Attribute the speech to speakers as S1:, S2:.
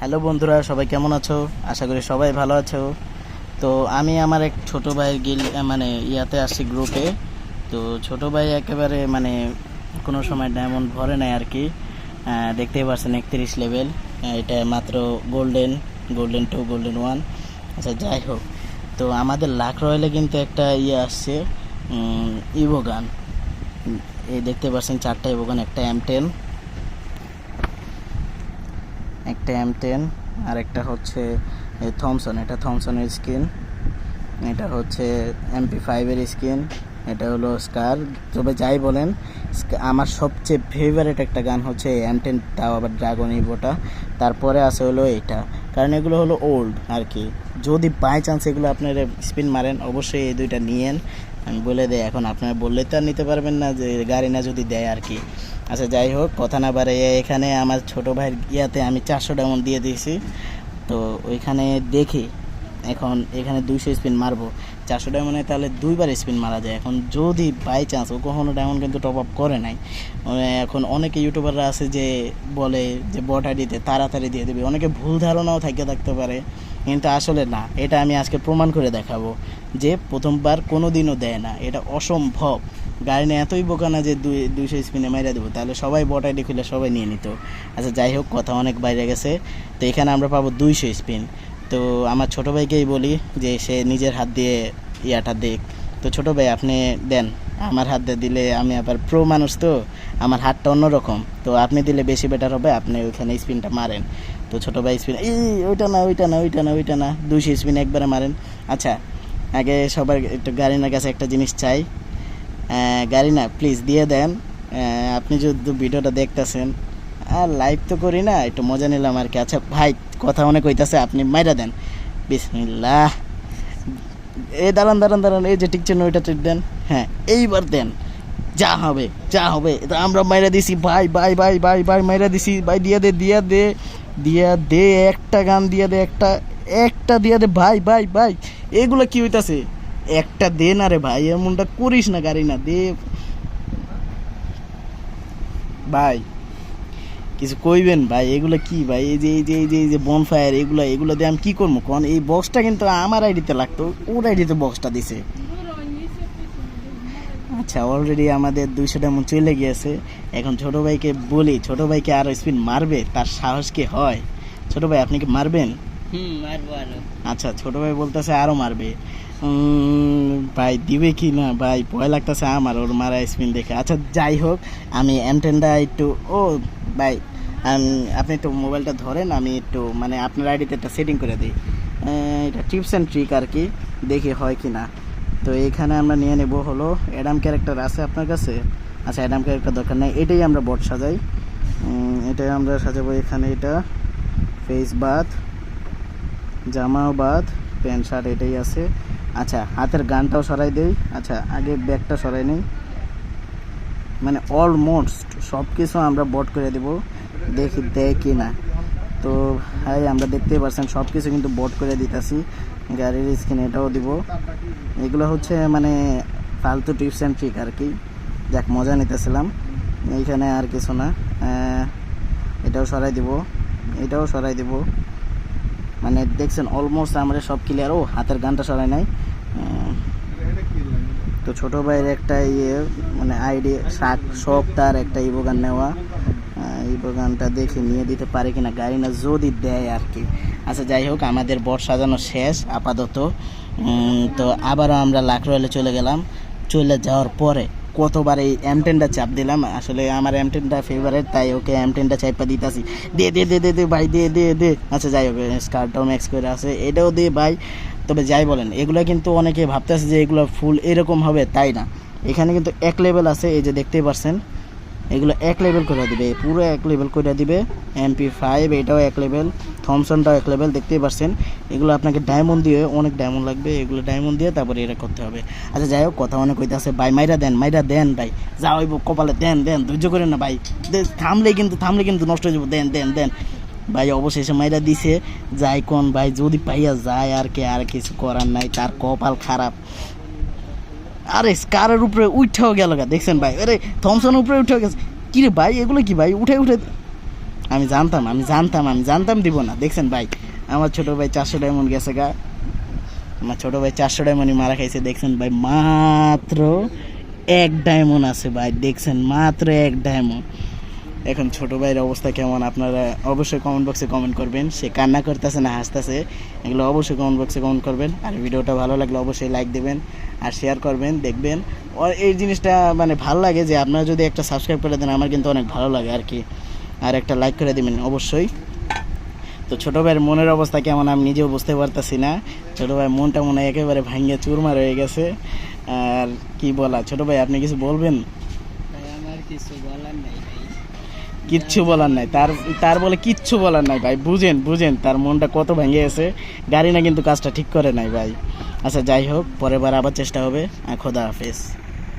S1: Hello বন্ধুরা, সবাই কেমন আছো? আশা করি সবাই ভালো আছো। তো আমি আমার এক ছোট ভাইয়ের মানে ইয়াতে আসছি গ্রুপে। তো ছোট ভাই একেবারে মানে কোনো সময় ডায়মন্ড ভরে নেয় আর কি। দেখতেই পাচ্ছেন 31 লেভেল। এটা মাত্র গোল্ডেন, গোল্ডেন 2, গোল্ডেন 1। আচ্ছা যাই হোক, তো আমাদের লাক রয়েলে কিন্তু একটা ইয়ে আসছে, ইভোগান। এই দেখতে পাচ্ছেন 4টা ইভোগান, একটা M10 আর একটা হচ্ছে থমসন। এটা থমসনের স্কিন, এটা হচ্ছে MP5 এর স্কিন, এটা হলো স্কার। তবে যাই বলেন, আমার সবচেয়ে ফেভারিট একটা গান হচ্ছে M10, তাও আবার ড্রাগন ইভোটা। তারপরে আছে হলো এটা, কারণ এগুলো হলো ওল্ড আর কি। যদি বাই চান্স এগুলো আপনারা স্পিন মারেন, অবশ্যই এই দুইটা নিয়েন। আমি বলে দেয়, এখন আপনারা বললে তো আর নিতে পারবেন না, যে গাড়ি না যদি দেয় আর কি। আচ্ছা যাই হোক, কথা না বাড়ে, এখানে আমার ছোটো ভাইয়ের ইয়াতে আমি 400 ডায়মন্ড দিয়ে দিয়েছি। তো ওইখানে দেখি এখন এখানে 200 স্পিন মারবো। 400 ডায়মন্ডে তাহলে 2বার স্পিন মারা যায়। এখন যদি বাই চান্স ও কখনো ডায়মন্ড কিন্তু টপ আপ করে নাই, এখন অনেকে ইউটিউবাররা আছে যে বলে যে বট আইডিতে তাড়াতাড়ি দিয়ে দেবে, অনেকে ভুল ধারণাও থাকতে পারে, কিন্তু আসলে না। এটা আমি আজকে প্রমাণ করে দেখাবো যে প্রথমবার কোনো দিনও দেয় না, এটা অসম্ভব। গাড়ি নিয়ে এতই বোকা না যে 200 স্পিনে মাইরা দেবো, তাহলে সবাই বট আইডি খুলে সবাই নিয়ে নিত। আচ্ছা যাই হোক, কথা অনেক বাইরে গেছে। তো এখানে আমরা পাবো 200 স্পিন। তো আমার ছোটো ভাইকেই বলি যে সে নিজের হাত দিয়ে ইয়াটা দেখ। তো ছোটো ভাই আপনি দেন, আমার হাত দিয়ে দিলে আমি আবার প্রো মানুষ, তো আমার হাতটা অন্যরকম, তো আপনি দিলে বেশি বেটার হবে, আপনি ওইখানে স্পিনটা মারেন। তো ছোটো ভাই স্পিন, ওইটা না 200 স্পিন একবারে মারেন। আচ্ছা, আগে সবার একটু গাড়িনার কাছে একটা জিনিস চাই। গাড়ি না, প্লিজ দিয়ে দেন। আপনি যদি ভিডিওটা দেখতেছেন, আর লাইভ তো করি না, একটু মজা নিলাম আর কি। আচ্ছা ভাই, কথা অনেক হইতাছে, আপনি মাইরা দেন। বিসমিল্লাহ। দাঁড়ান, এই যে টিকছেন ওইটা টিক দেন। হ্যাঁ, এইবার দেন, যা হবে এটা আমরা মাইরা দিছি ভাই। মাইরা দিছি ভাই। দিয়া দে একটা গান, একটা দিয়া দে ভাই। এগুলো কি হইতাছে? একটা দে না রে ভাই, এমনটা করিস না। গাড়ি না দে ভাই, কিছু কইবেন ভাই? এগুলো কি ভাই? এই যে বনফায়ার, এগুলো দিয়ে আমি কি করবো? কারণ এই বক্সটা কিন্তু আমার আইডিতে লাগতো, ওর আইডিতে বক্সটা দিছে। আচ্ছা, অলরেডি আমাদের 200 ডায়মন্ড চলে গিয়েছে। এখন ছোট ভাইকে বলি, ছোট ভাইকে আরো স্পিন মারবে, তার সাহস কি হয়? ছোট ভাই আপনি কি মারবেন?
S2: মারবো আরো।
S1: আচ্ছা, ছোট ভাই বলতেছে আরো মারবে। ভাই দিবে কি না ভাই, ভয় লাগতেছে আমার ওর মারা স্পিন দেখে। আচ্ছা যাই হোক, আমি M10টা একটু ভাই, আপনি একটু মোবাইলটা ধরেন, আমি একটু মানে আপনার আইডিতে একটা সেটিং করে দিই। এটা টিপস অ্যান্ড ট্রিক আর কি, দেখি হয় কি না। তো এইখানে আমরা নিয়ে নেব হলো অ্যাডাম ক্যারেক্টার আছে আপনার কাছে? আচ্ছা, অ্যাডাম ক্যারেক্টার দরকার নেই, এটাই আমরা বট সাজাই। এটাই আমরা সাজাবো। এখানে এটা ফেস বাথ, জামাও বাদ, প্যান্ট শার্ট এটাই আছে। আচ্ছা, হাতের গানটাও সরাই দেই। আচ্ছা, আগে ব্যাগটা সরাই নেই। মানে অলমোস্ট সব কিছু আমরা বট করে দেব, দেখি দেয় কি না। তো হাই, আমরা দেখতেই পাচ্ছেন সব কিছু কিন্তু বট করে দিতেছি। গাড়ির স্ক্রিন এটাও দিব। এগুলো হচ্ছে মানে ফালতু টিপস অ্যান্ড ট্রিক আর কি, যাক মজা নিতেছিলাম। এইখানে আর কিছু না। এটাও সরাই দিব। মানে দেখছেন অলমোস্ট আমরা সব ক্লিয়ার। হাতের গানটা সরাই নাই। তো ছোটো ভাইয়ের একটা মানে আইডি শখ, তার একটা ইভোগান নেওয়া। ইভোগানটা দেখে নিয়ে দিতে পারে কিনা, গাড়ি না যদি দেয় আর কি। আচ্ছা যাই হোক, আমাদের বট সাজানো শেষ আপাতত। তো আবারও আমরা লাক রয়েলে চলে গেলাম। চলে যাওয়ার পরে কতবার এই M10টা চাপ দিলাম। আসলে আমার M10টা ফেভারিট, তাই ওকে M10টা চাইপা দিতেছি। দে ভাই, দে। আচ্ছা যাই হোক, স্কারটাও ম্যাক্স করে আছে, এটাও দে ভাই। তবে যাই বলেন, এগুলো কিন্তু অনেকে ভাবতেছে যে এগুলো ফুল এরকম হবে, তাই না। এখানে কিন্তু 1 লেভেল আছে, এই যে দেখতেই পাচ্ছেন। এগুলো 1 লেভেল করে দিবে, পুরো 1 লেভেল করে দিবে। MP5 এটাও 1 লেভেল, থমসনটাও 1 লেভেল, দেখতেই পাচ্ছেন। এগুলো আপনাকে ডায়মন্ড দিয়ে, অনেক ডায়মন্ড লাগবে, এগুলো ডায়মন্ড দিয়ে তারপরে এটা করতে হবে। আচ্ছা যাই হোক, কথা অনেক হইতেছে ভাই। মাইরা দেন ভাই, যা হইব কপালে দেন, ধৈর্য করেন না ভাই। থামলে কিন্তু নষ্ট হয়ে যাবো। দেন ভাই। অবশেষে মাইরা দিছে। যাই কোন ভাই, যদি পাইয়া যায় আর কিছু করার নাই, তার কপাল খারাপ। আরে স্কারের উপরে উঠেও গেল, দেখছেন ভাই? আরে থমসনের উপরে উঠেও গেছে। কিরে ভাই, এগুলো কি ভাই? উঠে আমি জানতাম দিব না। দেখছেন ভাই, আমার ছোট ভাই 400 ডায়মন্ড গেছে গা, আমার ছোট ভাই 400 ডায়মন্ডই মারা খাইছে। দেখছেন ভাই, মাত্র 1 ডায়মন্ড আছে ভাই, দেখছেন মাত্র 1 ডায়মন্ড। এখন ছোট ভাইয়ের অবস্থা কেমন আপনারা অবশ্যই কমেন্ট বক্সে কমেন্ট করবেন। সে কান্না করতেছে না হাসতেছে, এগুলো অবশ্যই কমেন্ট বক্সে কমেন্ট করবেন। আর ভিডিওটা ভালো লাগলে অবশ্যই লাইক দেবেন আর শেয়ার করবেন, দেখবেন। আর এই জিনিসটা মানে ভালো লাগে যে আপনারা যদি একটা সাবস্ক্রাইব করে দেন, আমার কিন্তু অনেক ভালো লাগে আর কি। আর একটা লাইক করে দেবেন অবশ্যই। তো ছোটো ভাইয়ের মনের অবস্থা কেমন আমি নিজেও বুঝতে পারতেছি না। ছোটো ভাই মনটা মনে হয় একেবারে ভাঙিয়ে চুরমার হয়ে গেছে। আর কি বলা, ছোটো ভাই আপনি কিছু বলবেন?
S2: আমার কিছু বলার নাই ভাই,
S1: কিচ্ছু বলার নাই, তার বলে কিচ্ছু বলার নাই ভাই। বুঝেন তার মনটা কত ভেঙে গেছে। গাড়ি না কিন্তু কাজটা ঠিক করে নাই ভাই। আচ্ছা যাই হোক, পরের বার আবার চেষ্টা হবে। খোদা হাফেজ।